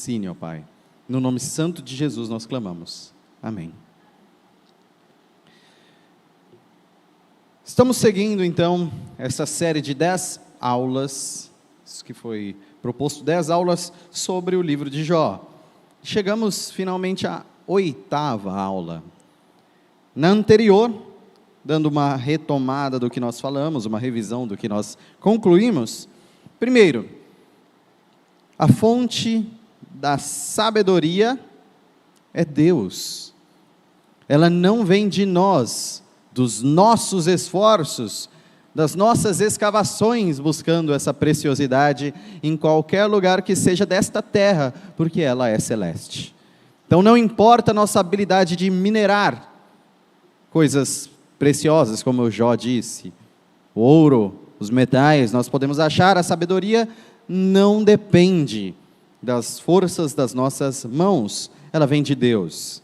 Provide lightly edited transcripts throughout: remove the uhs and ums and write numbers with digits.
Sim, ó Pai. No nome santo de Jesus nós clamamos. Amém. Estamos seguindo, então, essa série de 10 aulas, isso que foi proposto, 10 aulas sobre o livro de Jó. Chegamos finalmente à 8ª aula. Na anterior, dando uma retomada do que nós falamos, uma revisão do que nós concluímos. Primeiro, a fonte da sabedoria é Deus. Ela não vem de nós, dos nossos esforços, das nossas escavações buscando essa preciosidade em qualquer lugar que seja desta terra, porque ela é celeste. Então não importa a nossa habilidade de minerar coisas preciosas, como o Jó disse, o ouro, os metais, nós podemos achar, a sabedoria não depende das forças das nossas mãos, ela vem de Deus.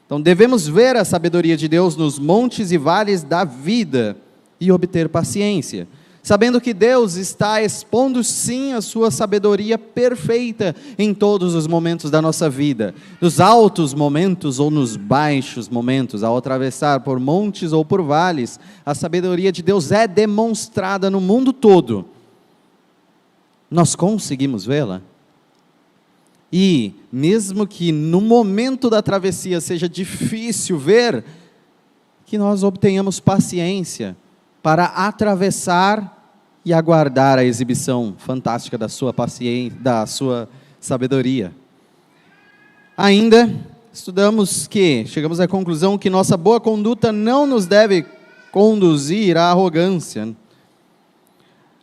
Então devemos ver a sabedoria de Deus nos montes e vales da vida e obter paciência, sabendo que Deus está expondo sim a sua sabedoria perfeita em todos os momentos da nossa vida, nos altos momentos ou nos baixos momentos, ao atravessar por montes ou por vales, a sabedoria de Deus é demonstrada no mundo todo. Nós conseguimos vê-la? E, mesmo que no momento da travessia seja difícil ver, que nós obtenhamos paciência para atravessar e aguardar a exibição fantástica da sua paciência, da sua sabedoria. Ainda, chegamos à conclusão que nossa boa conduta não nos deve conduzir à arrogância,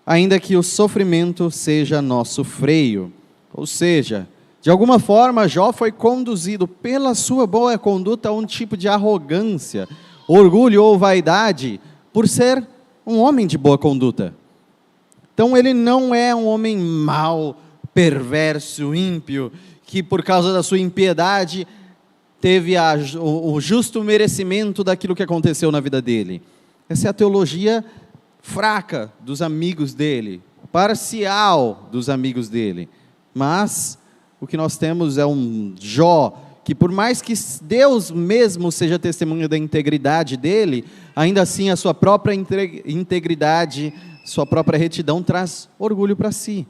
ainda que o sofrimento seja nosso freio, ou seja, de alguma forma, Jó foi conduzido pela sua boa conduta a um tipo de arrogância, orgulho ou vaidade, por ser um homem de boa conduta. Então ele não é um homem mau, perverso, ímpio, que por causa da sua impiedade teve o justo merecimento daquilo que aconteceu na vida dele. Essa é a teologia fraca dos amigos dele, parcial dos amigos dele, mas o que nós temos é um Jó, que por mais que Deus mesmo seja testemunha da integridade dele, ainda assim a sua própria integridade, sua própria retidão traz orgulho para si.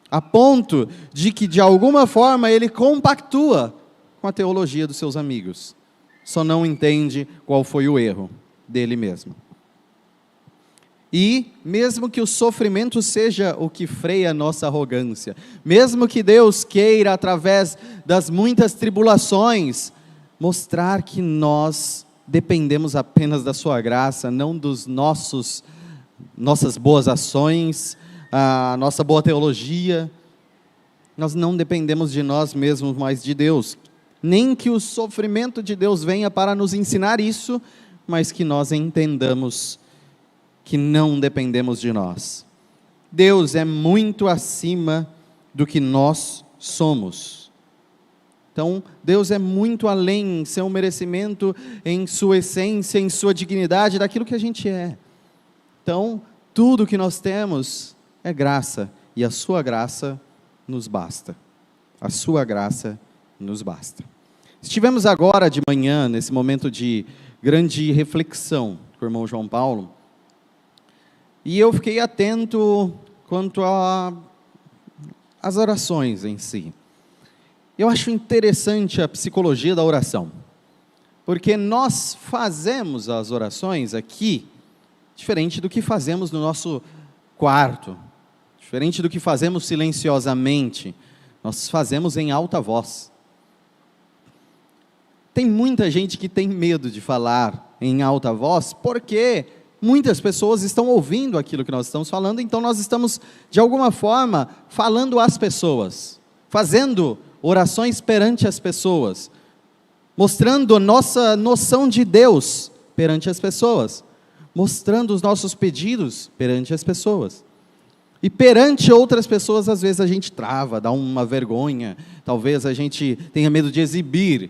A ponto de que de alguma forma ele compactua com a teologia dos seus amigos. Só não entende qual foi o erro dele mesmo. E, mesmo que o sofrimento seja o que freia a nossa arrogância, mesmo que Deus queira, através das muitas tribulações, mostrar que nós dependemos apenas da sua graça, não dos nossas boas ações, a nossa boa teologia, nós não dependemos de nós mesmos, mas de Deus. Nem que o sofrimento de Deus venha para nos ensinar isso, mas que nós entendamos que não dependemos de nós. Deus é muito acima do que nós somos. Então, Deus é muito além em seu merecimento, em sua essência, em sua dignidade, daquilo que a gente é. Então, tudo que nós temos é graça, e a sua graça nos basta. A sua graça nos basta. Estivemos agora de manhã, nesse momento de grande reflexão com o irmão João Paulo, e eu fiquei atento quanto às orações em si. Eu acho interessante a psicologia da oração, porque nós fazemos as orações aqui, diferente do que fazemos no nosso quarto, diferente do que fazemos silenciosamente, nós fazemos em alta voz. Tem muita gente que tem medo de falar em alta voz, porque muitas pessoas estão ouvindo aquilo que nós estamos falando, então nós estamos, de alguma forma, falando às pessoas, fazendo orações perante as pessoas, mostrando a nossa noção de Deus perante as pessoas, mostrando os nossos pedidos perante as pessoas. E perante outras pessoas, às vezes a gente trava, dá uma vergonha, talvez a gente tenha medo de exibir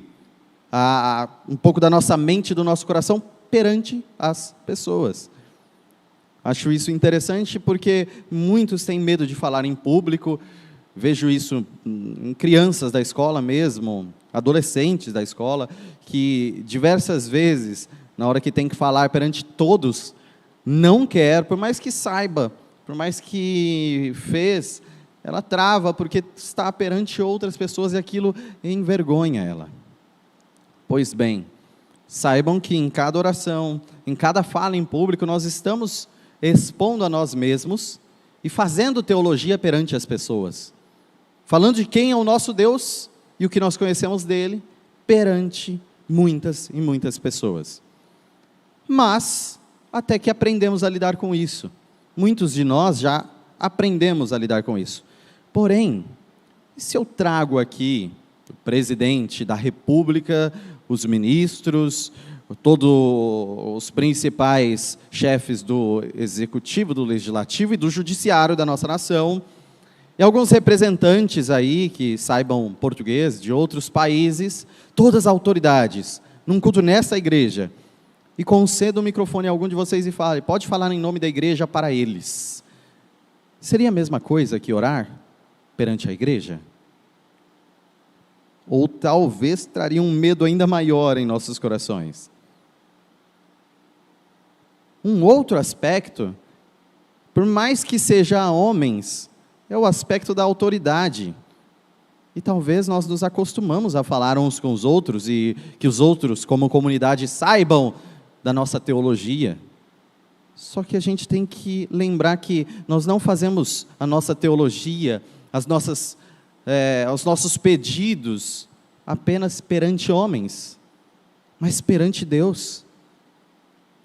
um pouco da nossa mente e do nosso coração perante as pessoas. Acho isso interessante porque muitos têm medo de falar em público, vejo isso em crianças da escola mesmo, adolescentes da escola, que diversas vezes, na hora que tem que falar perante todos, não quer, por mais que saiba, por mais que fez, ela trava porque está perante outras pessoas e aquilo envergonha ela. Pois bem, saibam que em cada oração, em cada fala em público, nós estamos expondo a nós mesmos e fazendo teologia perante as pessoas, falando de quem é o nosso Deus e o que nós conhecemos dele perante muitas e muitas pessoas. Mas até que aprendemos a lidar com isso. Muitos de nós já aprendemos a lidar com isso. Porém, se eu trago aqui o presidente da República, os ministros, todos os principais chefes do executivo, do legislativo e do judiciário da nossa nação, e alguns representantes aí que saibam português de outros países, todas as autoridades, num culto nessa igreja, e conceda o microfone a algum de vocês e fale, pode falar em nome da igreja para eles. Seria a mesma coisa que orar perante a igreja? Ou talvez traria um medo ainda maior em nossos corações? Um outro aspecto, por mais que seja homens, é o aspecto da autoridade. E talvez nós nos acostumamos a falar uns com os outros e que os outros, como comunidade, saibam da nossa teologia. Só que a gente tem que lembrar que nós não fazemos a nossa teologia, os nossos pedidos apenas perante homens, mas perante Deus.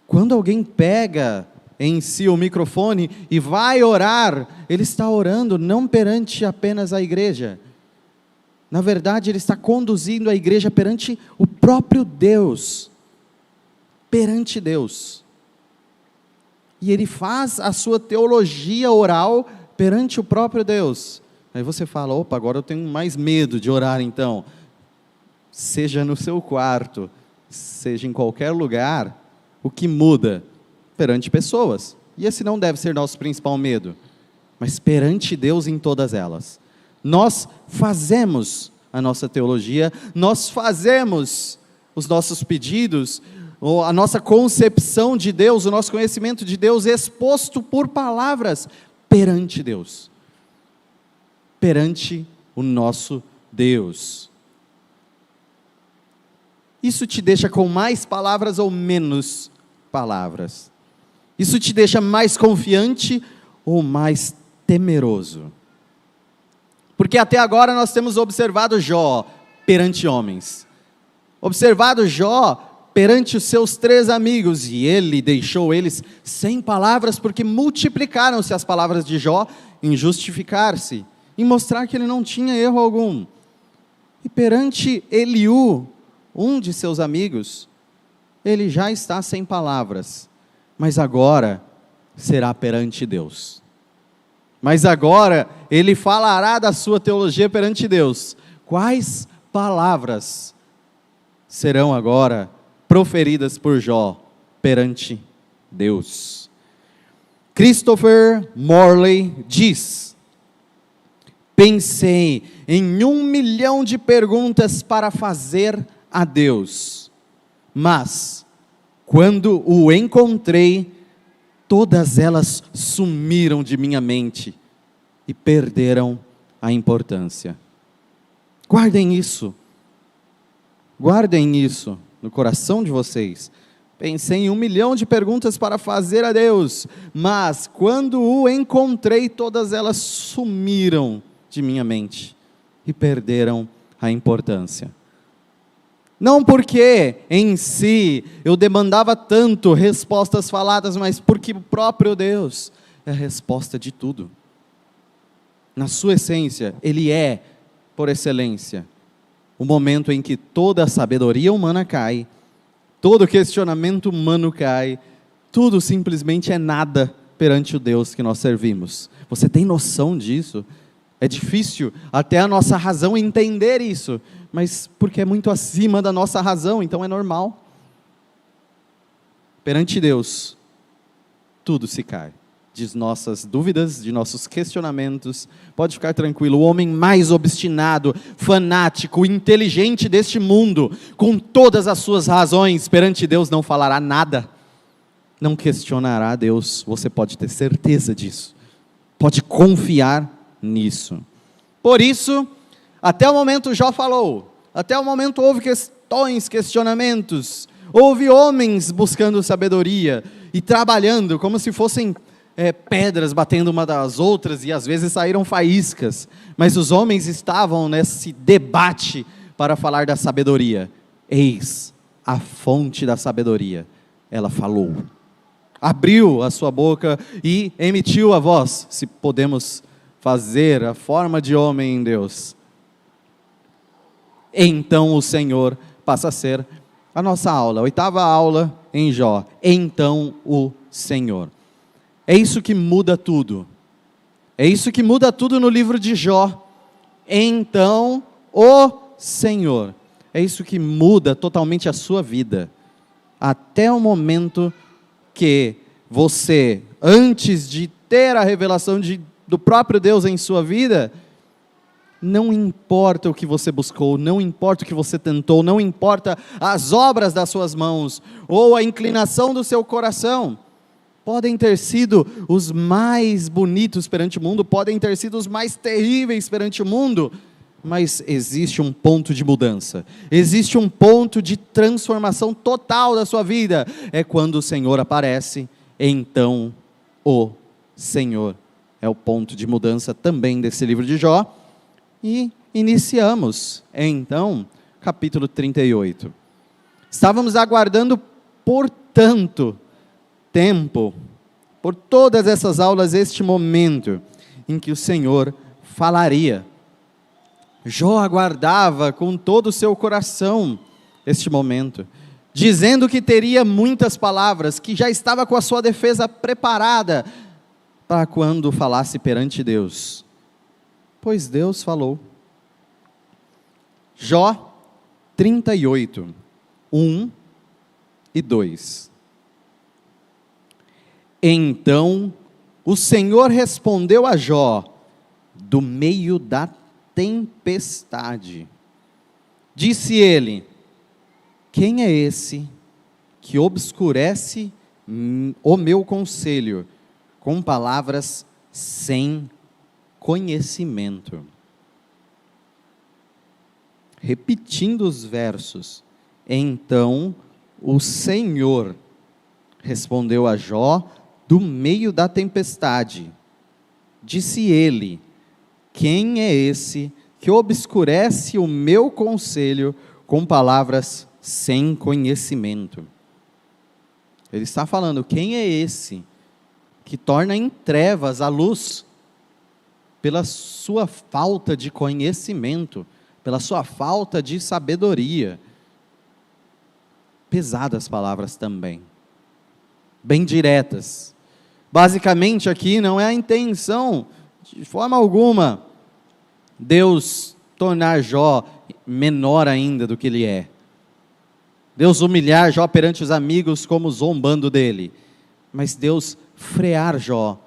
Quando alguém pega em si o microfone e vai orar, ele está orando não perante apenas a igreja. Na verdade, ele está conduzindo a igreja perante o próprio Deus. Perante Deus. E ele faz a sua teologia oral perante o próprio Deus. Aí você fala, opa, agora eu tenho mais medo de orar então. Seja no seu quarto, seja em qualquer lugar, o que muda? Perante pessoas. E esse não deve ser nosso principal medo. Mas perante Deus em todas elas. Nós fazemos a nossa teologia, nós fazemos os nossos pedidos, a nossa concepção de Deus, o nosso conhecimento de Deus exposto por palavras perante Deus. Perante o nosso Deus. Isso te deixa com mais palavras ou menos palavras? Isso te deixa mais confiante ou mais temeroso? Porque até agora nós temos observado Jó perante homens. Observado Jó perante os seus 3 amigos, e ele deixou eles sem palavras, porque multiplicaram-se as palavras de Jó em justificar-se, em mostrar que ele não tinha erro algum. E perante Eliú, um de seus amigos, ele já está sem palavras, mas agora será perante Deus. Mas agora ele falará da sua teologia perante Deus. Quais palavras serão agora proferidas por Jó perante Deus? Christopher Morley diz: pensei em 1 milhão de perguntas para fazer a Deus, mas quando o encontrei, todas elas sumiram de minha mente e perderam a importância. Guardem isso no coração de vocês. Pensei em 1 milhão de perguntas para fazer a Deus, mas quando o encontrei, todas elas sumiram de minha mente e perderam a importância. Não porque em si eu demandava tanto respostas faladas, mas porque o próprio Deus é a resposta de tudo. Na sua essência, Ele é, por excelência, o momento em que toda a sabedoria humana cai, todo questionamento humano cai, tudo simplesmente é nada perante o Deus que nós servimos. Você tem noção disso? É difícil até a nossa razão entender isso, mas porque é muito acima da nossa razão, então é normal. Perante Deus, tudo se cai de nossas dúvidas, de nossos questionamentos. Pode ficar tranquilo, o homem mais obstinado, fanático, inteligente deste mundo, com todas as suas razões perante Deus, não falará nada, não questionará Deus. Você pode ter certeza disso, pode confiar nisso. Por isso, até o momento Jó falou, até o momento houve questões, questionamentos, houve homens buscando sabedoria e trabalhando como se fossem pedras batendo uma das outras, e às vezes saíram faíscas, mas os homens estavam nesse debate para falar da sabedoria. Eis a fonte da sabedoria, ela falou, abriu a sua boca e emitiu a voz, se podemos fazer a forma de homem em Deus. Então o Senhor passa a ser a nossa aula, a 8ª aula em Jó. Então o Senhor. É isso que muda tudo. É isso que muda tudo no livro de Jó. Então o Senhor. É isso que muda totalmente a sua vida. Até o momento que você, antes de ter a revelação do próprio Deus em sua vida, não importa o que você buscou, não importa o que você tentou, não importa as obras das suas mãos, ou a inclinação do seu coração, podem ter sido os mais bonitos perante o mundo, podem ter sido os mais terríveis perante o mundo, mas existe um ponto de mudança, existe um ponto de transformação total da sua vida, é quando o Senhor aparece. Então o Senhor é o ponto de mudança também desse livro de Jó. E iniciamos, então, capítulo 38. Estávamos aguardando por tanto tempo, por todas essas aulas, este momento em que o Senhor falaria. Jó aguardava com todo o seu coração este momento, dizendo que teria muitas palavras, que já estava com a sua defesa preparada para quando falasse perante Deus. Pois Deus falou. Jó 38, 1 e 2. Então o Senhor respondeu a Jó, do meio da tempestade. Disse ele: quem é esse que obscurece o meu conselho com palavras sem conhecimento? Repetindo os versos. Então o Senhor respondeu a Jó do meio da tempestade. Disse ele: quem é esse que obscurece o meu conselho com palavras sem conhecimento? Ele está falando, quem é esse que torna em trevas a luz pela sua falta de conhecimento, pela sua falta de sabedoria? Pesadas palavras também, bem diretas. Basicamente aqui não é a intenção, de forma alguma, Deus tornar Jó menor ainda do que ele é. Deus humilhar Jó perante os amigos como zombando dele. Mas Deus frear Jó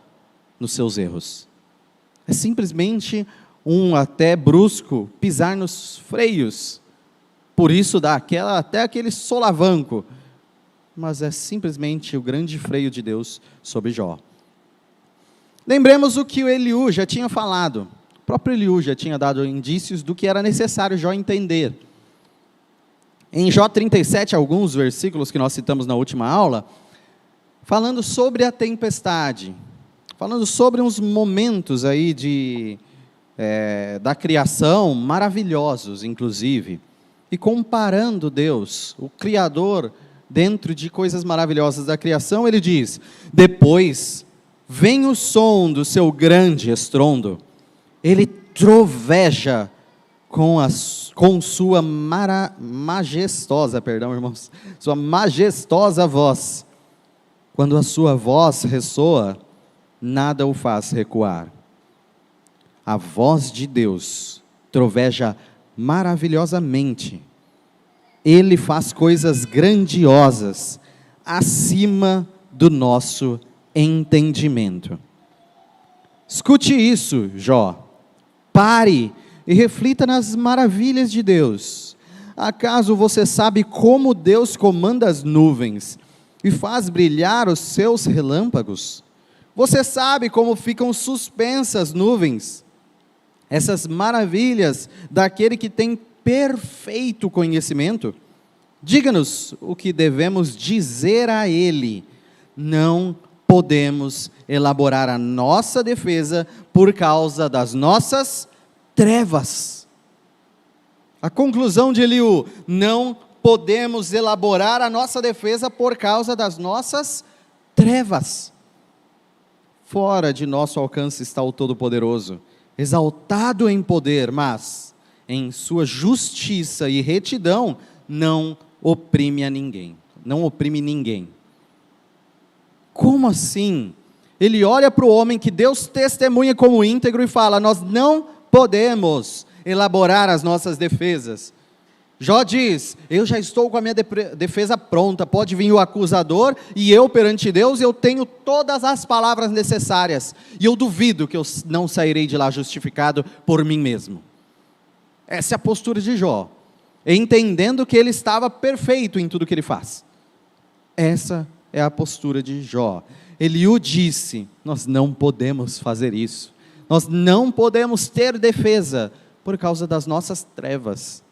nos seus erros. É simplesmente até brusco pisar nos freios. Por isso dá até aquele solavanco. Mas é simplesmente o grande freio de Deus sobre Jó. Lembremos o que o Eliú já tinha falado. O próprio Eliú já tinha dado indícios do que era necessário Jó entender. Em Jó 37, alguns versículos que nós citamos na última aula, falando sobre a tempestade, falando sobre uns momentos aí da criação, maravilhosos inclusive, e comparando Deus, o Criador, dentro de coisas maravilhosas da criação, ele diz: depois vem o som do seu grande estrondo, ele troveja com sua majestosa, sua majestosa voz. Quando a sua voz ressoa, nada o faz recuar. A voz de Deus troveja maravilhosamente. Ele faz coisas grandiosas acima do nosso entendimento. Escute isso, Jó. Pare e reflita nas maravilhas de Deus. Acaso você sabe como Deus comanda as nuvens e faz brilhar os seus relâmpagos? Você sabe como ficam suspensas as nuvens? Essas maravilhas daquele que tem perfeito conhecimento? Diga-nos o que devemos dizer a Ele. Não podemos elaborar a nossa defesa por causa das nossas trevas. A conclusão de Eliú: não podemos elaborar a nossa defesa por causa das nossas trevas. Fora de nosso alcance está o Todo-Poderoso, exaltado em poder, mas em sua justiça e retidão não oprime a ninguém, não oprime ninguém. Como assim? Ele olha para o homem que Deus testemunha como íntegro e fala: nós não podemos elaborar as nossas defesas. Jó diz: eu já estou com a minha defesa pronta, pode vir o acusador, e eu perante Deus, eu tenho todas as palavras necessárias, e eu duvido que eu não sairei de lá justificado por mim mesmo. Essa é a postura de Jó, entendendo que ele estava perfeito em tudo que ele faz. Essa é a postura de Jó. Eliú disse: nós não podemos fazer isso, nós não podemos ter defesa, por causa das nossas trevas.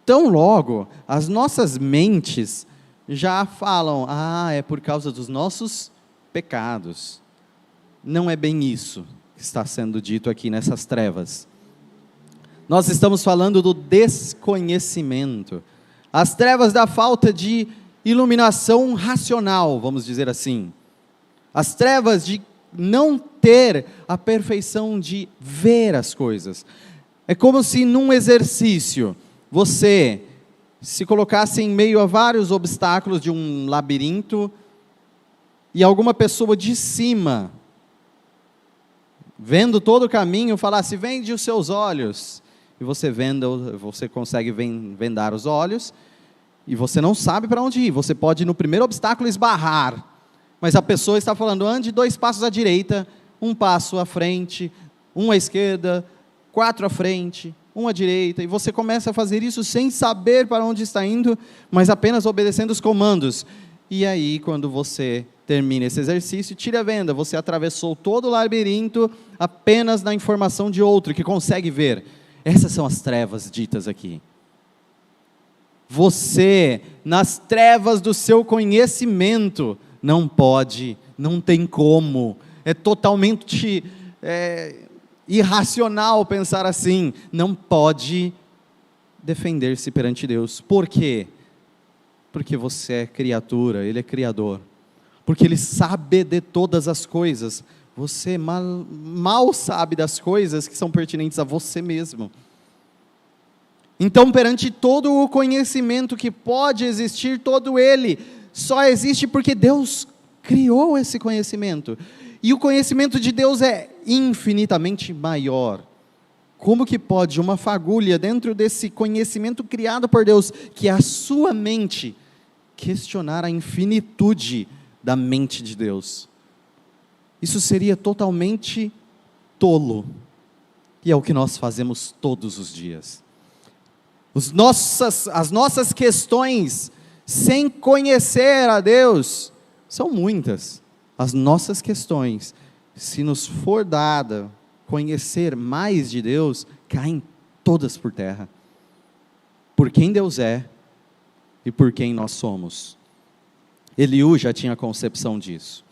Tão logo, as nossas mentes já falam: é por causa dos nossos pecados. Não é bem isso que está sendo dito aqui nessas trevas. Nós estamos falando do desconhecimento. As trevas da falta de iluminação racional, vamos dizer assim. As trevas de não ter a perfeição de ver as coisas. É como se num exercício você se colocasse em meio a vários obstáculos de um labirinto e alguma pessoa de cima, vendo todo o caminho, falasse: vende os seus olhos. E você consegue vendar os olhos e você não sabe para onde ir. Você pode no primeiro obstáculo esbarrar, mas a pessoa está falando: ande 2 passos à direita, 1 passo à frente, 1 à esquerda, 4 à frente, 1 à direita, e você começa a fazer isso sem saber para onde está indo, mas apenas obedecendo os comandos. E aí, quando você termina esse exercício, tira a venda, você atravessou todo o labirinto apenas na informação de outro que consegue ver. Essas são as trevas ditas aqui. Você, nas trevas do seu conhecimento, não pode, não tem como, é totalmente irracional pensar assim, não pode defender-se perante Deus. Por quê? Porque você é criatura, Ele é criador, porque Ele sabe de todas as coisas, você mal sabe das coisas que são pertinentes a você mesmo. Então, perante todo o conhecimento que pode existir, todo ele só existe porque Deus criou esse conhecimento. E o conhecimento de Deus é infinitamente maior. Como que pode uma fagulha dentro desse conhecimento criado por Deus, que é a sua mente, questionar a infinitude da mente de Deus? Isso seria totalmente tolo. E é o que nós fazemos todos os dias. As nossas questões, sem conhecer a Deus, são muitas. As nossas questões, se nos for dada conhecer mais de Deus, caem todas por terra. Por quem Deus é e por quem nós somos. Eliú já tinha concepção disso.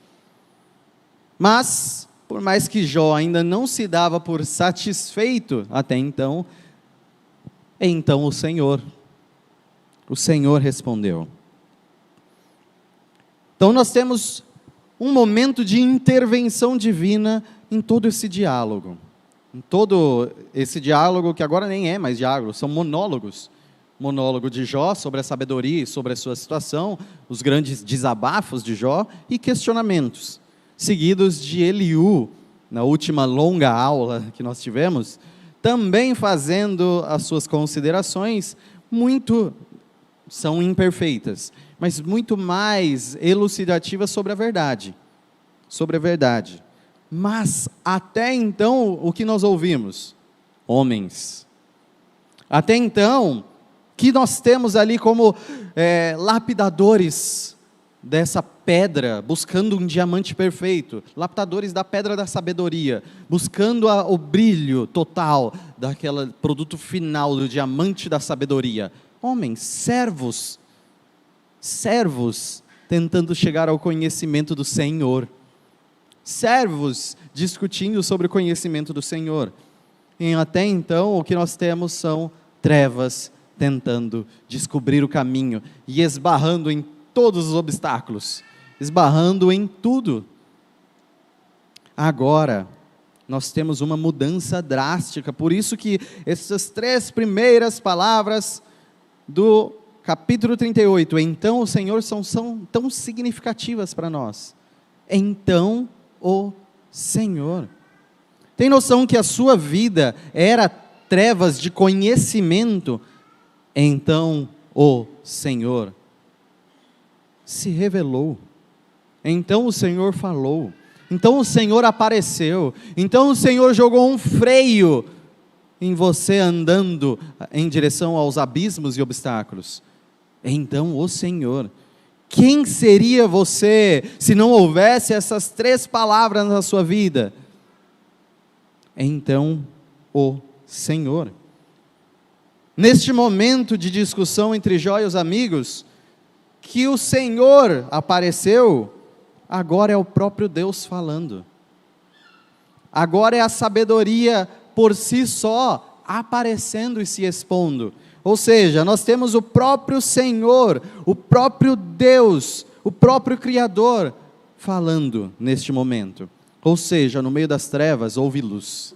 Mas, por mais que Jó ainda não se dava por satisfeito até então o Senhor respondeu. Então nós temos um momento de intervenção divina em todo esse diálogo. Em todo esse diálogo, que agora nem é mais diálogo, são monólogos. Monólogo de Jó sobre a sabedoria e sobre a sua situação, os grandes desabafos de Jó e questionamentos, seguidos de Eliú, na última longa aula que nós tivemos, também fazendo as suas considerações, são imperfeitas, mas muito mais elucidativas sobre a verdade. sobre a verdade. Mas até então, o que nós ouvimos? Homens. Até então, que nós temos ali como lapidadores dessa pedra, buscando um diamante perfeito, lapidadores da pedra da sabedoria, buscando o brilho total daquele produto final do diamante da sabedoria. Homens, servos, tentando chegar ao conhecimento do Senhor. Servos discutindo sobre o conhecimento do Senhor. E até então, o que nós temos são trevas tentando descobrir o caminho e esbarrando em todos os obstáculos, esbarrando em tudo. Agora, nós temos uma mudança drástica, por isso que essas 3 primeiras palavras do capítulo 38, então o Senhor, são tão significativas para nós. Então o Senhor. Tem noção que a sua vida era trevas de conhecimento? Então o Senhor se revelou. Então o Senhor falou. Então o Senhor apareceu. Então o Senhor jogou um freio em você andando em direção aos abismos e obstáculos. Então o Senhor. Quem seria você se não houvesse essas 3 palavras na sua vida? Então o Senhor. Neste momento de discussão entre Jó e os amigos, que o Senhor apareceu, agora é o próprio Deus falando. Agora é a sabedoria por si só aparecendo e se expondo. Ou seja, nós temos o próprio Senhor, o próprio Deus, o próprio Criador falando neste momento. Ou seja, no meio das trevas houve luz.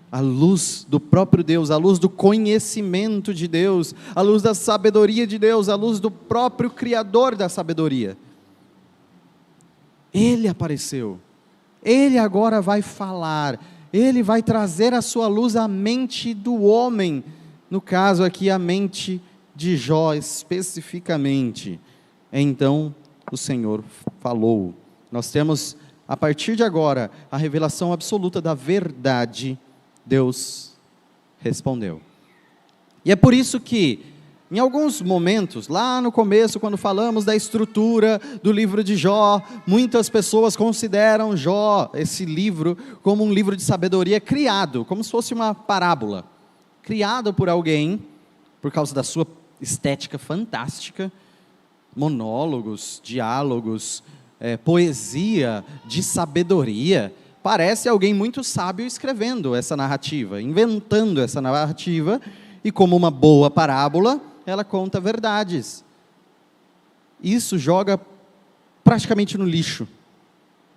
A luz do próprio Deus, a luz do conhecimento de Deus, a luz da sabedoria de Deus, a luz do próprio Criador da sabedoria. Ele apareceu, Ele agora vai falar, Ele vai trazer a sua luz à mente do homem, no caso aqui a mente de Jó especificamente. Então o Senhor falou. Nós temos a partir de agora a revelação absoluta da verdade. Deus respondeu. E é por isso que, em alguns momentos, lá no começo, quando falamos da estrutura do livro de Jó, muitas pessoas consideram Jó, esse livro, como um livro de sabedoria criado, como se fosse uma parábola, criado por alguém, por causa da sua estética fantástica, monólogos, diálogos, poesia de sabedoria. Parece alguém muito sábio escrevendo essa narrativa, inventando essa narrativa, e como uma boa parábola, ela conta verdades. Isso joga praticamente no lixo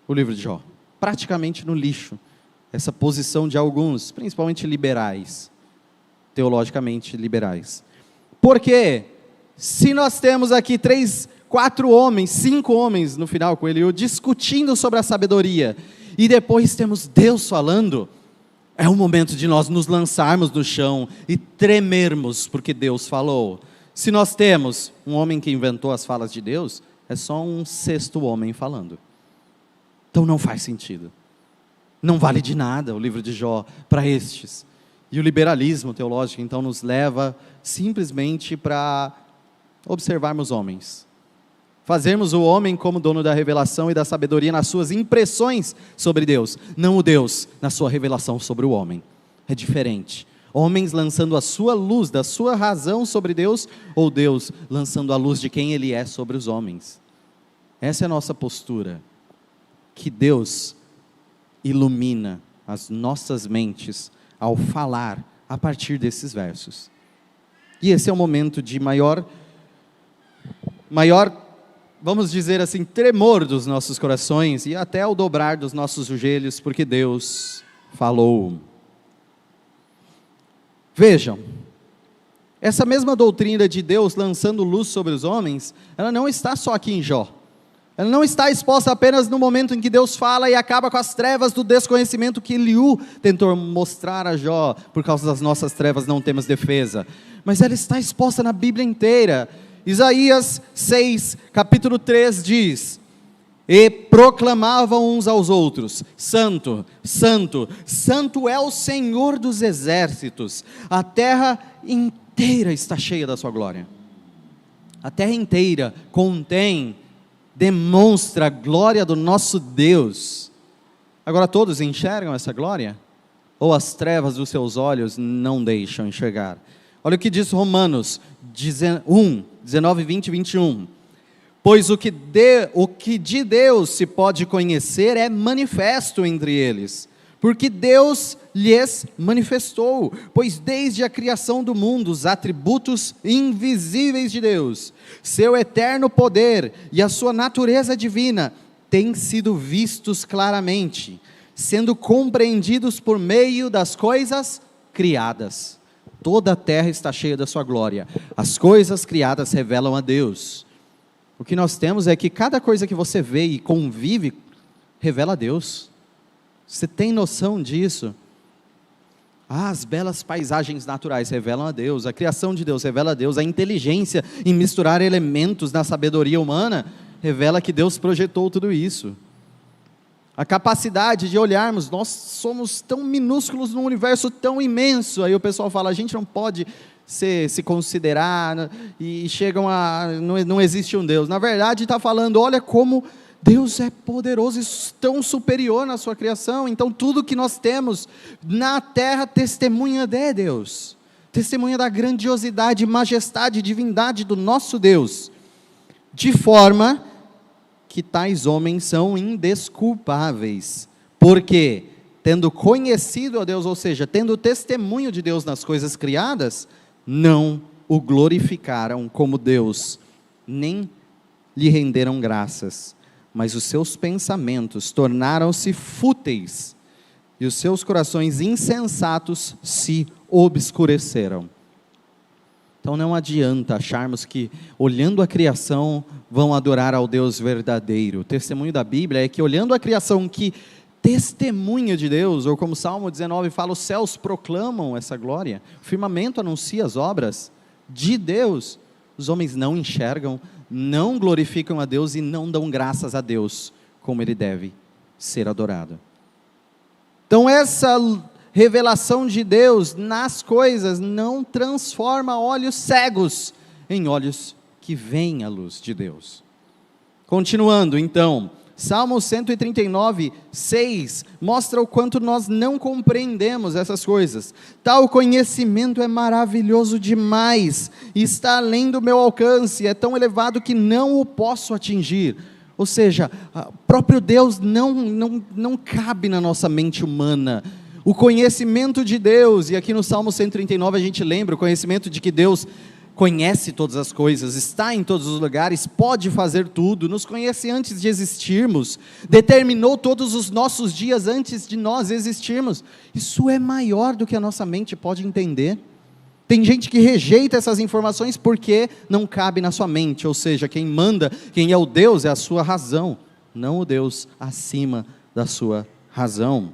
o livro de Jó. Praticamente no lixo. Essa posição de alguns, principalmente liberais, teologicamente liberais. Porque se nós temos aqui 3, 4 homens, 5 homens no final com ele, discutindo sobre a sabedoria, e depois temos Deus falando, é o momento de nós nos lançarmos no chão e tremermos, porque Deus falou. Se nós temos um homem que inventou as falas de Deus, é só um 6º homem falando. Então não faz sentido. Não vale de nada o livro de Jó para estes. E o liberalismo teológico, então, nos leva simplesmente para observarmos homens. Fazermos o homem como dono da revelação e da sabedoria nas suas impressões sobre Deus, não o Deus na sua revelação sobre o homem. É diferente. Homens lançando a sua luz, da sua razão sobre Deus, ou Deus lançando a luz de quem Ele é sobre os homens. Essa é a nossa postura. Que Deus ilumina as nossas mentes ao falar a partir desses versos. E esse é o momento de maior, vamos dizer assim, tremor dos nossos corações e até o dobrar dos nossos joelhos, porque Deus falou. Vejam, essa mesma doutrina de Deus lançando luz sobre os homens, ela não está só aqui em Jó. Ela não está exposta apenas no momento em que Deus fala e acaba com as trevas do desconhecimento que Eliú tentou mostrar a Jó. Por causa das nossas trevas não temos defesa. Mas ela está exposta na Bíblia inteira. Isaías 6, capítulo 3 diz: e proclamavam uns aos outros: Santo, Santo, Santo é o Senhor dos exércitos, a terra inteira está cheia da sua glória. A terra inteira demonstra a glória do nosso Deus. Agora todos enxergam essa glória? Ou as trevas dos seus olhos não deixam enxergar? Olha o que diz Romanos 1, 19, 20 e 21. Pois o que de Deus se pode conhecer é manifesto entre eles, porque Deus lhes manifestou, pois desde a criação do mundo, os atributos invisíveis de Deus, seu eterno poder e a sua natureza divina, têm sido vistos claramente, sendo compreendidos por meio das coisas criadas. Toda a terra está cheia da sua glória, as coisas criadas revelam a Deus. O que nós temos é que cada coisa que você vê e convive, revela a Deus. Você tem noção disso? As belas paisagens naturais revelam a Deus, a criação de Deus revela a Deus, a inteligência em misturar elementos na sabedoria humana, revela que Deus projetou tudo isso. A capacidade de olharmos, nós somos tão minúsculos num universo tão imenso, aí o pessoal fala, a gente não pode se considerar, e chegam a, não existe um Deus. Na verdade está falando, olha como Deus é poderoso e tão superior na sua criação, então tudo que nós temos na terra testemunha de Deus, testemunha da grandiosidade, majestade e divindade do nosso Deus, de forma que tais homens são indesculpáveis, porque tendo conhecido a Deus, ou seja, tendo testemunho de Deus nas coisas criadas, não o glorificaram como Deus, nem lhe renderam graças, mas os seus pensamentos tornaram-se fúteis, e os seus corações insensatos se obscureceram. Então não adianta acharmos que, olhando a criação, vão adorar ao Deus verdadeiro. O testemunho da Bíblia é que, olhando a criação que testemunha de Deus, ou como Salmo 19 fala, os céus proclamam essa glória, o firmamento anuncia as obras de Deus, os homens não enxergam, não glorificam a Deus e não dão graças a Deus, como Ele deve ser adorado. Então essa revelação de Deus nas coisas não transforma olhos cegos em olhos que veem a luz de Deus. Continuando então, Salmo 139, 6, mostra o quanto nós não compreendemos essas coisas. Tal conhecimento é maravilhoso demais, está além do meu alcance, é tão elevado que não o posso atingir. Ou seja, o próprio Deus não cabe na nossa mente humana. O conhecimento de Deus, e aqui no Salmo 139 a gente lembra o conhecimento de que Deus conhece todas as coisas, está em todos os lugares, pode fazer tudo, nos conhece antes de existirmos, determinou todos os nossos dias antes de nós existirmos. Isso é maior do que a nossa mente pode entender. Tem gente que rejeita essas informações porque não cabe na sua mente, ou seja, quem manda, quem é o Deus é a sua razão, não o Deus acima da sua razão.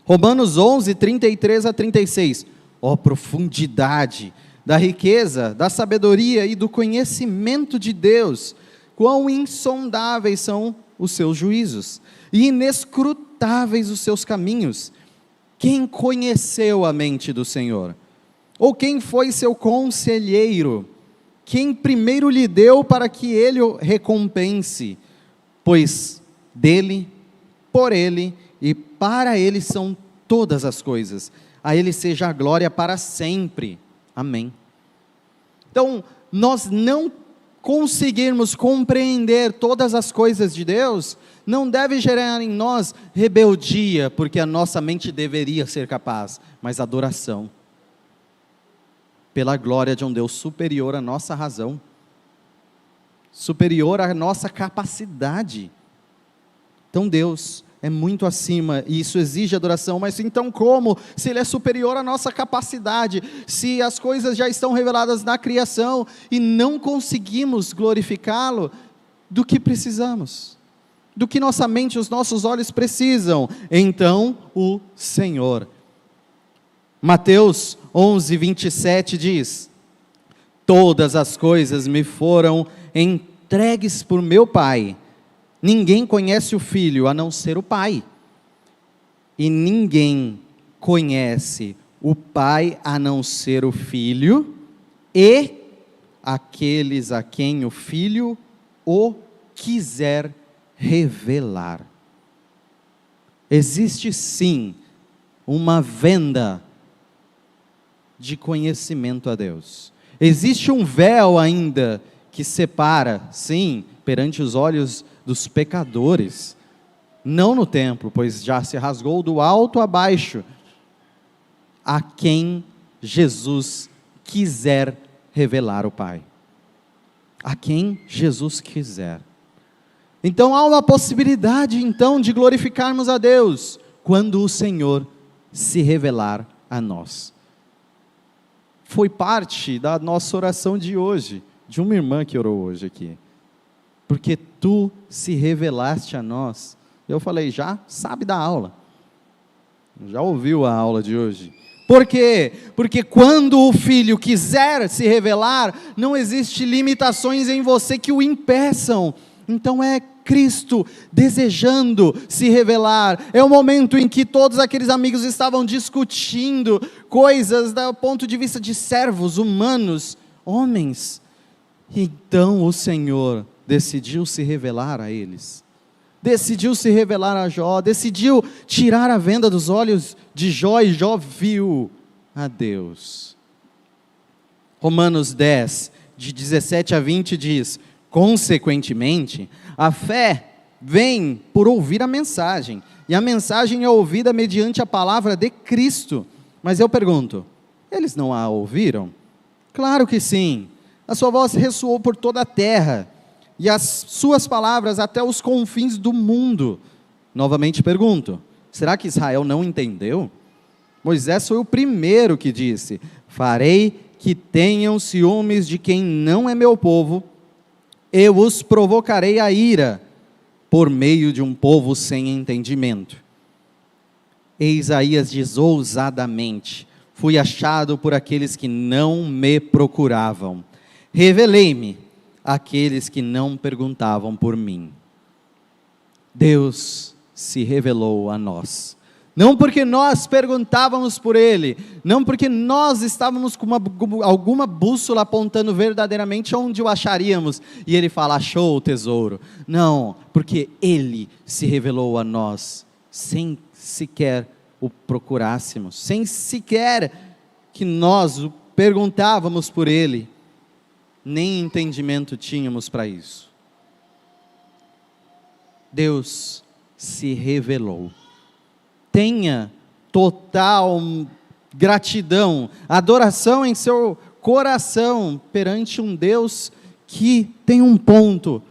Romanos 11, 33 a 36, ó profundidade da riqueza, da sabedoria e do conhecimento de Deus, quão insondáveis são os seus juízos, e inescrutáveis os seus caminhos. Quem conheceu a mente do Senhor? Ou quem foi seu conselheiro? Quem primeiro lhe deu para que ele o recompense? Pois dele, por ele e para ele são todas as coisas. A ele seja a glória para sempre. Amém. Então, nós não conseguirmos compreender todas as coisas de Deus, não deve gerar em nós rebeldia, porque a nossa mente deveria ser capaz, mas adoração, pela glória de um Deus superior à nossa razão, superior à nossa capacidade. Então Deus é muito acima, e isso exige adoração, mas então como? Se Ele é superior à nossa capacidade, se as coisas já estão reveladas na criação, e não conseguimos glorificá-lo, do que precisamos? Do que nossa mente e os nossos olhos precisam? Então, o Senhor. Mateus 11, 27 diz, todas as coisas me foram entregues por meu Pai, Ninguém conhece o Filho a não ser o Pai. E ninguém conhece o Pai a não ser o Filho e aqueles a quem o Filho o quiser revelar. Existe sim uma venda de conhecimento a Deus. Existe um véu ainda que separa, sim, perante os olhos dos pecadores, não no templo, pois já se rasgou do alto a baixo, a quem Jesus quiser revelar o Pai. A quem Jesus quiser. Então há uma possibilidade então de glorificarmos a Deus, quando o Senhor se revelar a nós. Foi parte da nossa oração de hoje, de uma irmã que orou hoje aqui. Porque tu se revelaste a nós. Eu falei, já sabe da aula. Já ouviu a aula de hoje. Por quê? Porque quando o Filho quiser se revelar, não existe limitações em você que o impeçam. Então é Cristo desejando se revelar. É o momento em que todos aqueles amigos estavam discutindo coisas do ponto de vista de servos humanos, homens. Então o Senhor decidiu se revelar a eles. Decidiu se revelar a Jó, decidiu tirar a venda dos olhos de Jó, e Jó viu a Deus. Romanos 10, de 17 a 20 diz: consequentemente, a fé vem por ouvir a mensagem, e a mensagem é ouvida mediante a palavra de Cristo. Mas eu pergunto, eles não a ouviram? Claro que sim, a sua voz ressoou por toda a terra, e as suas palavras até os confins do mundo. Novamente pergunto, será que Israel não entendeu? Moisés foi o primeiro que disse: farei que tenham ciúmes de quem não é meu povo, eu os provocarei a ira, por meio de um povo sem entendimento. E Isaías diz ousadamente: fui achado por aqueles que não me procuravam, revelei-me àqueles que não perguntavam por mim. Deus se revelou a nós, não porque nós perguntávamos por Ele, não porque nós estávamos com alguma bússola apontando verdadeiramente onde o acharíamos, e Ele fala, achou o tesouro. Não, porque Ele se revelou a nós, sem sequer o procurássemos, sem sequer que nós o perguntávamos por Ele, nem entendimento tínhamos para isso. Deus se revelou. Tenha total gratidão, adoração em seu coração perante um Deus que tem um ponto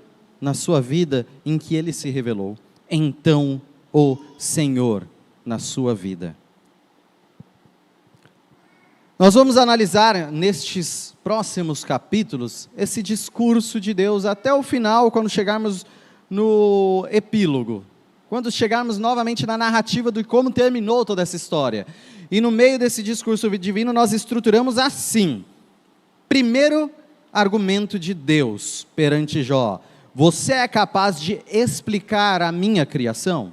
na sua vida em que Ele se revelou. Então, o Senhor na sua vida. Nós vamos analisar nestes próximos capítulos esse discurso de Deus até o final, quando chegarmos no epílogo. Quando chegarmos novamente na narrativa de como terminou toda essa história. E no meio desse discurso divino nós estruturamos assim. Primeiro argumento de Deus perante Jó: você é capaz de explicar a minha criação?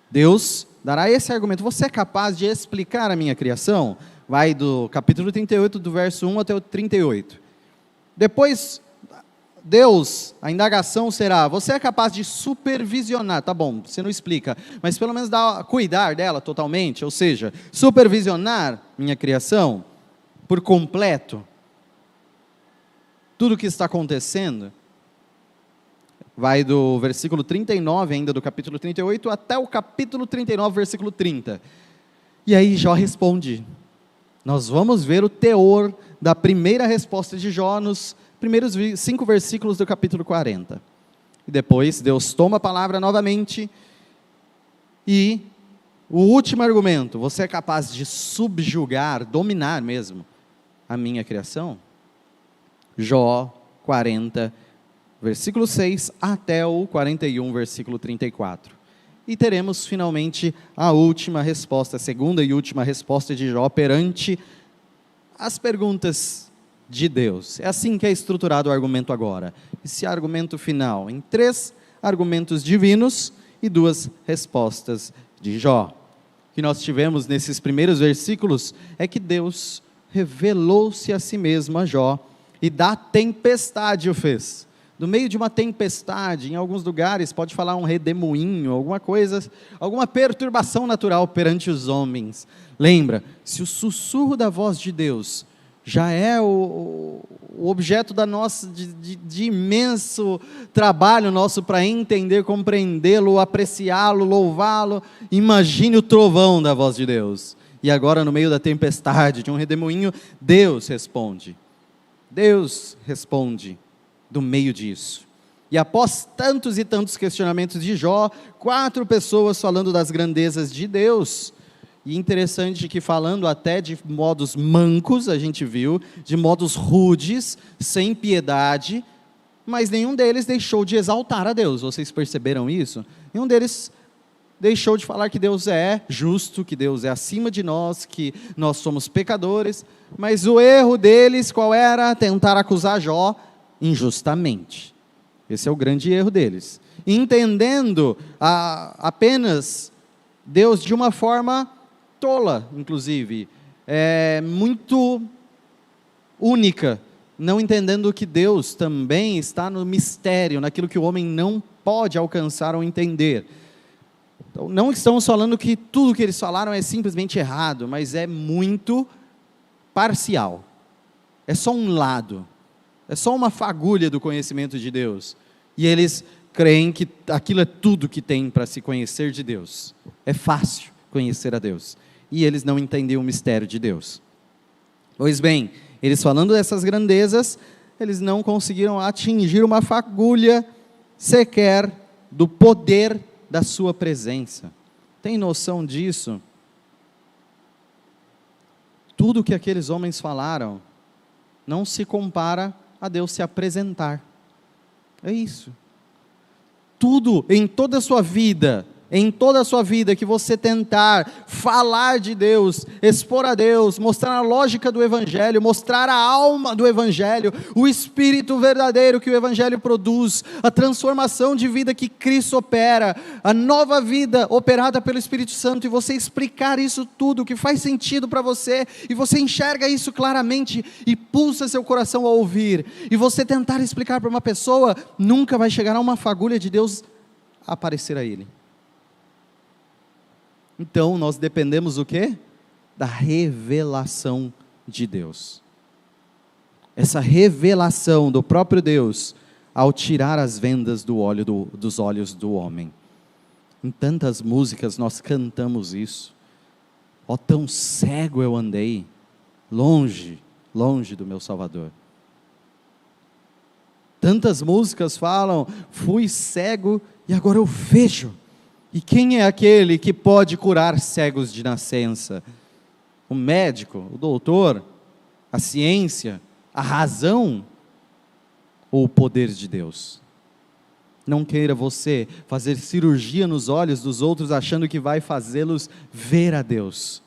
Deus dará esse argumento: você é capaz de explicar a minha criação? Vai do capítulo 38, do verso 1 até o 38. Depois, Deus, a indagação será: você é capaz de supervisionar? Tá bom, você não explica, mas pelo menos cuidar dela totalmente, ou seja, supervisionar minha criação por completo? Tudo o que está acontecendo? Vai do versículo 39, ainda do capítulo 38, até o capítulo 39, versículo 30. E aí Jó responde. Nós vamos ver o teor da primeira resposta de Jó nos primeiros 5 versículos do capítulo 40. E depois Deus toma a palavra novamente, e o último argumento: você é capaz de subjugar, dominar mesmo, a minha criação? Jó 40, versículo 6, até o 41, versículo 34. E teremos finalmente a última resposta, a segunda e última resposta de Jó perante as perguntas de Deus. É assim que é estruturado o argumento agora. Esse argumento final, em 3 argumentos divinos e 2 respostas de Jó. O que nós tivemos nesses primeiros versículos é que Deus revelou-se a si mesmo a Jó, e da tempestade o fez. No meio de uma tempestade, em alguns lugares, pode falar um redemoinho, alguma coisa, alguma perturbação natural perante os homens. Lembra, se o sussurro da voz de Deus já é o objeto da nossa, de imenso trabalho nosso para entender, compreendê-lo, apreciá-lo, louvá-lo, imagine o trovão da voz de Deus. E agora, no meio da tempestade, de um redemoinho, Deus responde. Deus responde do meio disso. E após tantos e tantos questionamentos de Jó, 4 pessoas falando das grandezas de Deus, e interessante que falando até de modos mancos, a gente viu, de modos rudes, sem piedade, mas nenhum deles deixou de exaltar a Deus. Vocês perceberam isso? Nenhum deles deixou de falar que Deus é justo, que Deus é acima de nós, que nós somos pecadores, mas o erro deles qual era? Tentar acusar Jó injustamente. Esse é o grande erro deles. Entendendo apenas Deus de uma forma tola, inclusive, muito única, não entendendo que Deus também está no mistério, naquilo que o homem não pode alcançar ou entender. Então, não estamos falando que tudo que eles falaram é simplesmente errado, mas é muito parcial. É só um lado. É só uma fagulha do conhecimento de Deus. E eles creem que aquilo é tudo que tem para se conhecer de Deus. É fácil conhecer a Deus. E eles não entendiam o mistério de Deus. Pois bem, eles falando dessas grandezas, eles não conseguiram atingir uma fagulha sequer do poder da sua presença. Tem noção disso? Tudo que aqueles homens falaram não se compara a Deus se apresentar. É isso. Tudo em toda a sua vida, que você tentar falar de Deus, expor a Deus, mostrar a lógica do Evangelho, mostrar a alma do Evangelho, o Espírito verdadeiro que o Evangelho produz, a transformação de vida que Cristo opera, a nova vida operada pelo Espírito Santo, e você explicar isso tudo, que faz sentido para você, e você enxerga isso claramente, e pulsa seu coração a ouvir, e você tentar explicar para uma pessoa, nunca vai chegar a uma fagulha de Deus aparecer a ele. Então, nós dependemos do quê? Da revelação de Deus. Essa revelação do próprio Deus, ao tirar as vendas dos olhos do homem. Em tantas músicas nós cantamos isso. Ó, tão cego eu andei, longe do meu Salvador. Tantas músicas falam, fui cego e agora eu vejo. E quem é aquele que pode curar cegos de nascença? O médico, o doutor, a ciência, a razão ou o poder de Deus? Não queira você fazer cirurgia nos olhos dos outros achando que vai fazê-los ver a Deus.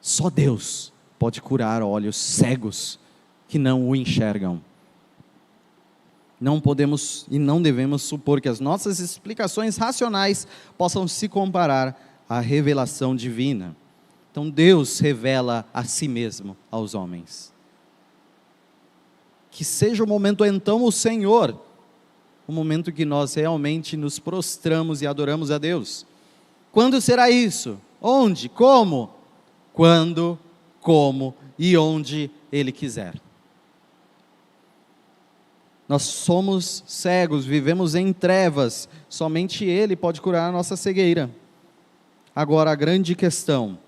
Só Deus pode curar olhos cegos que não o enxergam. Não podemos e não devemos supor que as nossas explicações racionais possam se comparar à revelação divina. Então Deus revela a si mesmo aos homens. Que seja o momento então o Senhor, o momento que nós realmente nos prostramos e adoramos a Deus. Quando será isso? Onde? Como? Quando, como e onde Ele quiser. Nós somos cegos, vivemos em trevas, somente Ele pode curar a nossa cegueira. Agora a grande questão,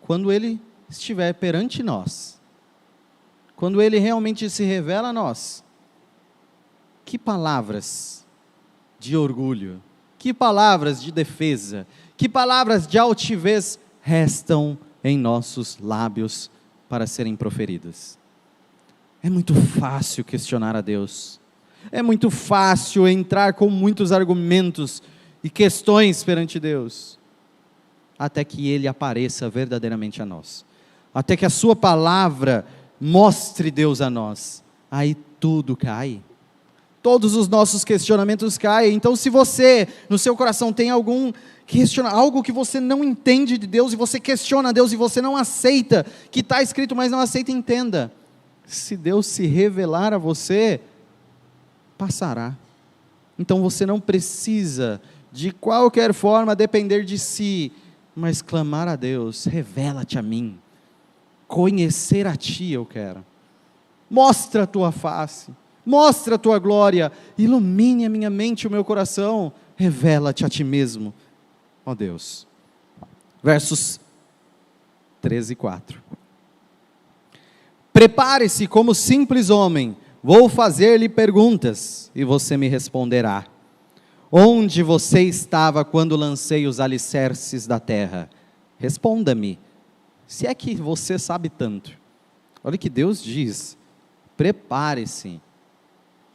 quando Ele estiver perante nós, quando Ele realmente se revela a nós, que palavras de orgulho, que palavras de defesa, que palavras de altivez restam em nossos lábios para serem proferidas? É muito fácil questionar a Deus, é muito fácil entrar com muitos argumentos e questões perante Deus, até que Ele apareça verdadeiramente a nós, até que a sua palavra mostre Deus a nós, aí tudo cai. Todos os nossos questionamentos caem. Então, se você, no seu coração, tem algo que você não entende de Deus, e você questiona Deus, e você não aceita, que está escrito, mas não aceita, entenda. Se Deus se revelar a você, passará. Então, você não precisa, de qualquer forma, depender de si, mas clamar a Deus, revela-te a mim. Conhecer a ti eu quero. Mostra a tua face. Mostra a tua glória, ilumine a minha mente e o meu coração, revela-te a ti mesmo, ó Deus. Versos 13 e 4. Prepare-se como simples homem, vou fazer-lhe perguntas, e você me responderá. Onde você estava quando lancei os alicerces da terra? Responda-me, se é que você sabe tanto. Olha o que Deus diz, prepare-se.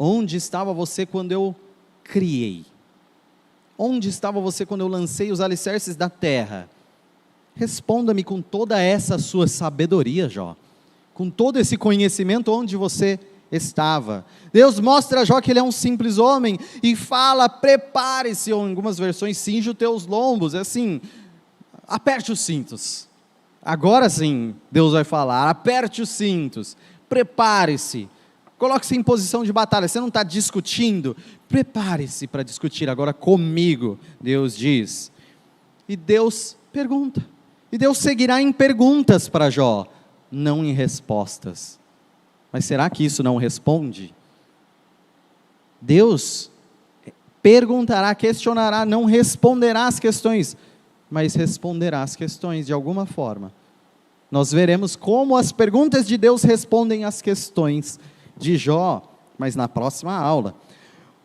Onde estava você quando eu criei? Onde estava você quando eu lancei os alicerces da terra? Responda-me com toda essa sua sabedoria, Jó. Com todo esse conhecimento, onde você estava? Deus mostra a Jó que ele é um simples homem e fala, prepare-se, ou em algumas versões, cinge os teus lombos, é assim, aperte os cintos. Agora sim, Deus vai falar, aperte os cintos, prepare-se. Coloque-se em posição de batalha, você não está discutindo, prepare-se para discutir agora comigo, Deus diz. E Deus pergunta, e Deus seguirá em perguntas para Jó, não em respostas. Mas será que isso não responde? Deus perguntará, questionará, não responderá as questões, mas responderá as questões de alguma forma. Nós veremos como as perguntas de Deus respondem às questões de Jó, mas na próxima aula.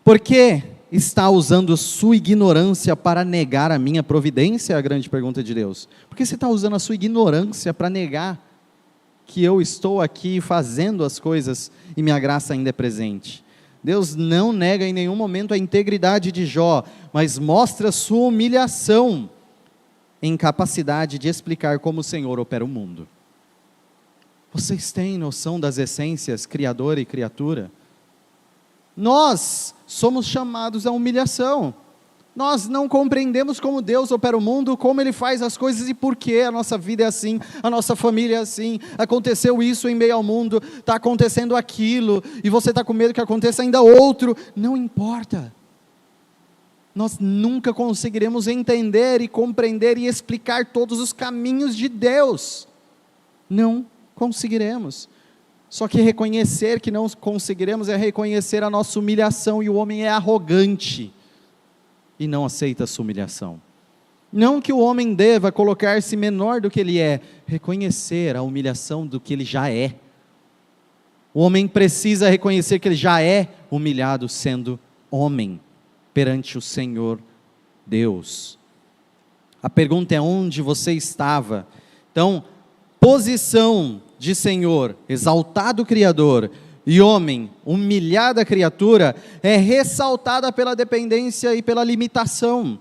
Por que está usando sua ignorância para negar a minha providência? É a grande pergunta de Deus. Por que você está usando a sua ignorância para negar que eu estou aqui fazendo as coisas e minha graça ainda é presente? Deus não nega em nenhum momento a integridade de Jó, mas mostra sua humilhação, incapacidade de explicar como o Senhor opera o mundo. Vocês têm noção das essências criador e criatura? Nós somos chamados à humilhação. Nós não compreendemos como Deus opera o mundo, como Ele faz as coisas e por que a nossa vida é assim, a nossa família é assim, aconteceu isso em meio ao mundo, está acontecendo aquilo, e você está com medo que aconteça ainda outro, não importa. Nós nunca conseguiremos entender e compreender e explicar todos os caminhos de Deus. Não conseguiremos. Só que reconhecer que não conseguiremos é reconhecer a nossa humilhação, e o homem é arrogante e não aceita essa humilhação. Não que o homem deva colocar-se menor do que ele é, reconhecer a humilhação do que ele já é. O homem precisa reconhecer que ele já é humilhado sendo homem perante o Senhor Deus. A pergunta é onde você estava. Então, posição de Senhor, exaltado Criador, e homem, humilhada criatura, é ressaltada pela dependência e pela limitação.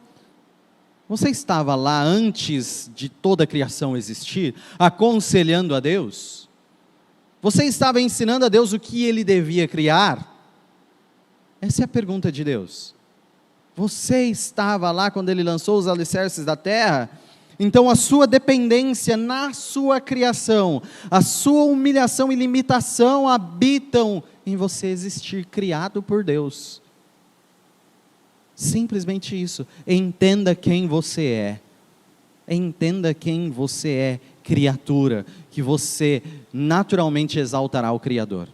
Você estava lá antes de toda a criação existir, aconselhando a Deus? Você estava ensinando a Deus o que Ele devia criar? Essa é a pergunta de Deus. Você estava lá quando Ele lançou os alicerces da terra? Então a sua dependência na sua criação, a sua humilhação e limitação habitam em você existir criado por Deus. Simplesmente isso. Entenda quem você é. Entenda quem você é, criatura, que você naturalmente exaltará o Criador.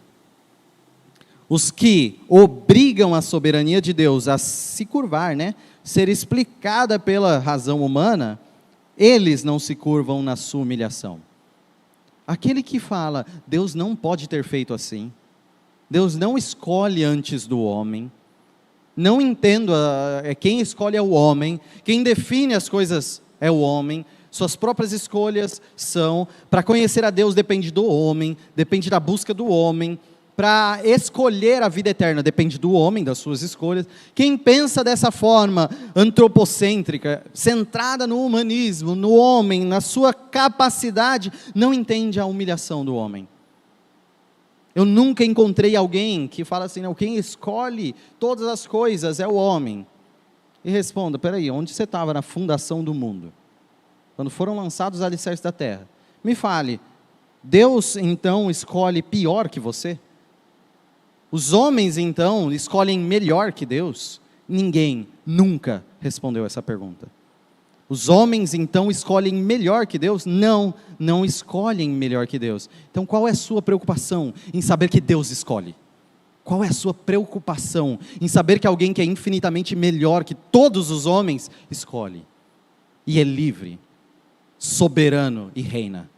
Os que obrigam a soberania de Deus a se curvar, ser explicada pela razão humana, eles não se curvam na sua humilhação. Aquele que fala, Deus não pode ter feito assim, Deus não escolhe antes do homem, não entendo, quem escolhe é o homem, quem define as coisas é o homem, suas próprias escolhas são, para conhecer a Deus depende do homem, depende da busca do homem, para escolher a vida eterna depende do homem, das suas escolhas. Quem pensa dessa forma antropocêntrica, centrada no humanismo, no homem, na sua capacidade, não entende a humilhação do homem. Eu nunca encontrei alguém que fala assim, não, quem escolhe todas as coisas é o homem. E responda, peraí, onde você estava na fundação do mundo? Quando foram lançados os alicerces da terra? Me fale, Deus então escolhe pior que você? Os homens então escolhem melhor que Deus? Ninguém nunca respondeu essa pergunta. Os homens então escolhem melhor que Deus? Não, não escolhem melhor que Deus. Então qual é a sua preocupação em saber que Deus escolhe? Qual é a sua preocupação em saber que alguém que é infinitamente melhor que todos os homens escolhe? E é livre, soberano e reina.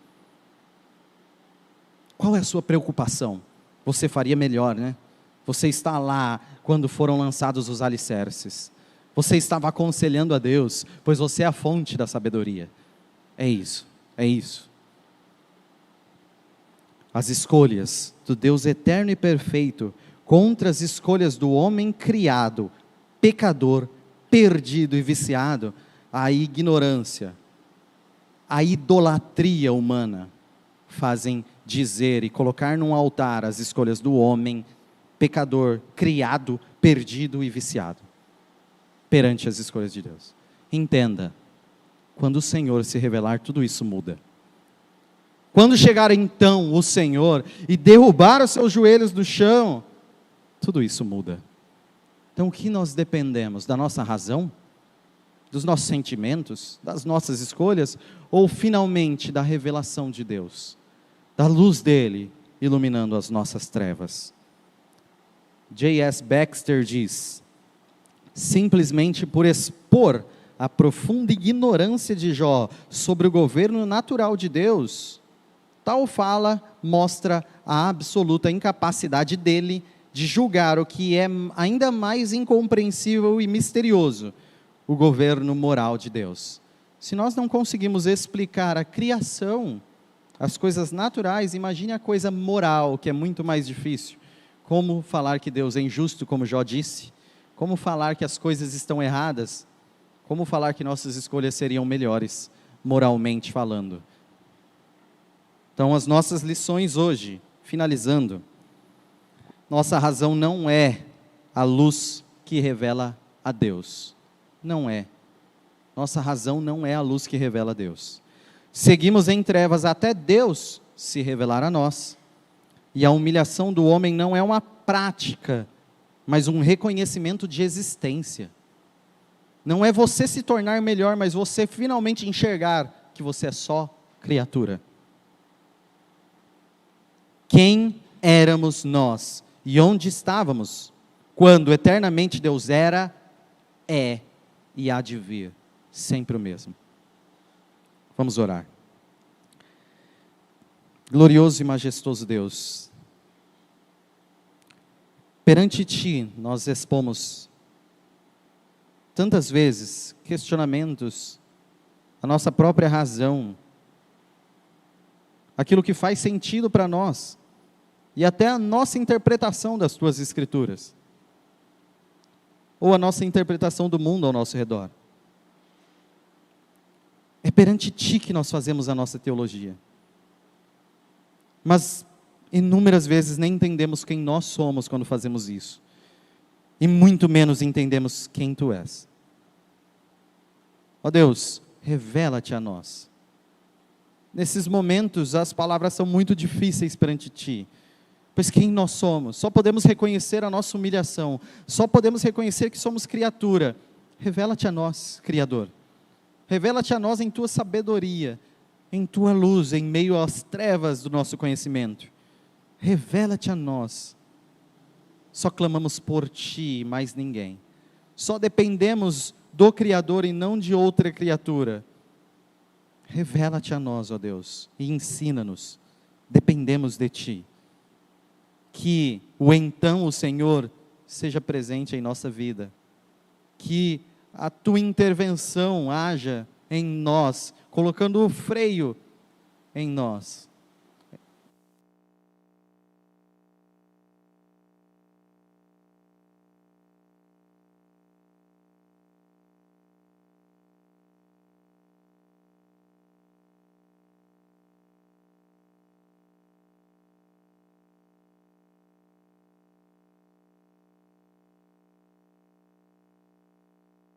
Qual é a sua preocupação? Você faria melhor, né? Você está lá quando foram lançados os alicerces. Você estava aconselhando a Deus, pois você é a fonte da sabedoria. É isso, é isso. As escolhas do Deus eterno e perfeito contra as escolhas do homem criado, pecador, perdido e viciado, a ignorância, a idolatria humana, fazem dizer e colocar num altar as escolhas do homem, pecador, criado, perdido e viciado, perante as escolhas de Deus. Entenda, quando o Senhor se revelar, tudo isso muda. Quando chegar então o Senhor e derrubar os seus joelhos do chão, tudo isso muda. Então o que nós dependemos? Da nossa razão? Dos nossos sentimentos? Das nossas escolhas? Ou finalmente da revelação de Deus? Da luz dele iluminando as nossas trevas? J.S. Baxter diz: simplesmente por expor a profunda ignorância de Jó sobre o governo natural de Deus, tal fala mostra a absoluta incapacidade dele de julgar o que é ainda mais incompreensível e misterioso, o governo moral de Deus. Se nós não conseguimos explicar a criação, as coisas naturais, imagine a coisa moral, que é muito mais difícil. Como falar que Deus é injusto, como Jó disse? Como falar que as coisas estão erradas? Como falar que nossas escolhas seriam melhores, moralmente falando? Então, as nossas lições hoje, finalizando, nossa razão não é a luz que revela a Deus. Não é. Nossa razão não é a luz que revela a Deus. Seguimos em trevas até Deus se revelar a nós. E a humilhação do homem não é uma prática, mas um reconhecimento de existência. Não é você se tornar melhor, mas você finalmente enxergar que você é só criatura. Quem éramos nós e onde estávamos quando eternamente Deus era, é e há de vir, sempre o mesmo. Vamos orar. Glorioso e majestoso Deus, perante Ti nós expomos tantas vezes questionamentos, a nossa própria razão, aquilo que faz sentido para nós, e até a nossa interpretação das Tuas Escrituras, ou a nossa interpretação do mundo ao nosso redor. É perante Ti que nós fazemos a nossa teologia. Mas inúmeras vezes nem entendemos quem nós somos quando fazemos isso. E muito menos entendemos quem Tu és. Ó Deus, revela-te a nós. Nesses momentos as palavras são muito difíceis perante Ti. Pois quem nós somos? Só podemos reconhecer a nossa humilhação. Só podemos reconhecer que somos criatura. Revela-te a nós, Criador. Revela-te a nós em Tua sabedoria, em Tua luz, em meio às trevas do nosso conhecimento. Revela-te a nós. Só clamamos por Ti, mais ninguém. Só dependemos do Criador e não de outra criatura. Revela-te a nós, ó Deus, e ensina-nos. Dependemos de Ti. Que o Senhor seja presente em nossa vida. Que a Tua intervenção haja em nós, colocando o freio em nós.